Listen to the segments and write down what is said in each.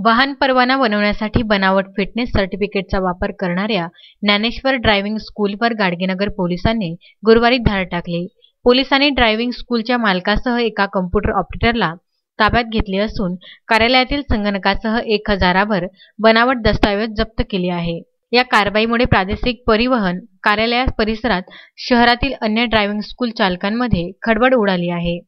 वाहन परवाना बनवण्यासाठी बनावट फिटनेस सर्टिफिकेटचा वापर करणाऱ्या ज्ञानेश्वर ड्रायव्हिंग स्कूलवर गाडगेनगर पोलिसांनी गुरुवारी धाड टाकली। पोलिसांनी ड्रायव्हिंग स्कूलच्या मालकासह एका कॉम्प्युटर ऑपरेटरला ताब्यात घेतले असून कार्यालयातील संगणकासह 1000 वर बनावट दस्तावेज जप्त केले आहे। या कारवाईमुळे प्रादेशिक परिवहन कार्यालय परिसरात शहरातील अन्य ड्रायव्हिंग स्कूल चालकांमध्ये खळबळ उडाली आहे।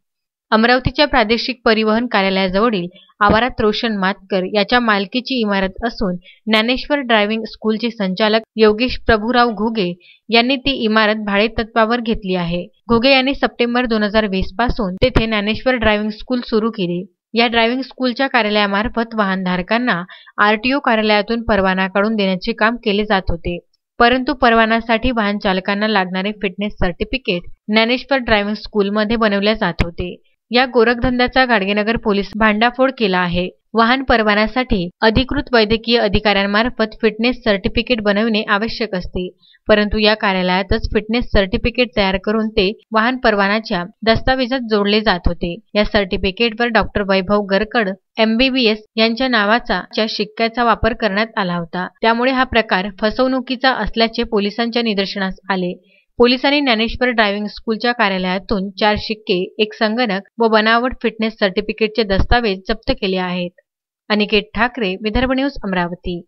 अमरावतीच्या प्रादेशिक परिवहन कार्यालयाजवळील आवारात रोशन मातकर याच्या मालकीची इमारत असून ज्ञानेश्वर ड्रायव्हिंग स्कूलचे संचालक योगेश प्रभुराव घुगे यांनी ती इमारत भाडेतत्त्वावर घेतली आहे। घुगे यांनी सप्टेंबर 2020 पासून तेथे ज्ञानेश्वर ड्रायव्हिंग स्कूल सुरू केली। या ड्रायव्हिंग स्कूलच्या कार्यालयामार्फत वाहनधारकांना आरटीओ कार्यालयातून परवाना काढून देण्याचे काम केले जात होते, परंतु परवानासाठी वाहन चालकांना लागणारे फिटनेस सर्टिफिकेट ज्ञानेश्वर ड्रायव्हिंग स्कूलमध्ये बनवले जात होते। या गोरखधंद्याचा गाडगेनगर पोलीस भांडाफोड केला आहे। वाहन परवान्यासाठी अधिकृत वैद्यकीय अधिकाऱ्यांमार्फत फिटनेस सर्टिफिकेट बनविणे आवश्यक असते, परंतु या कार्यालयातच फिटनेस सर्टिफिकेट तयार करून ते वाहन परवान्याच्या दस्तावेजात जोडले जात होते। या सर्टिफिकेटवर डॉक्टर वैभव गरकड MBBS यांच्या नावाचा शिक्क्याचा वापर करण्यात आला होता। त्यामुळे हा प्रकार फसवणुकीचा असल्याचे पोलिसांच्या निदर्शनास आले। पोलिसांनी ज्ञानेश्वर ड्रायव्हिंग स्कूलच्या कार्यालयातून 4 शिक्के, एक संगणक व बनावट फिटनेस सर्टिफिकेटचे दस्तावेज जप्त केले आहेत। अनिकेत ठाकरे, विदर्भ न्यूज, अमरावती।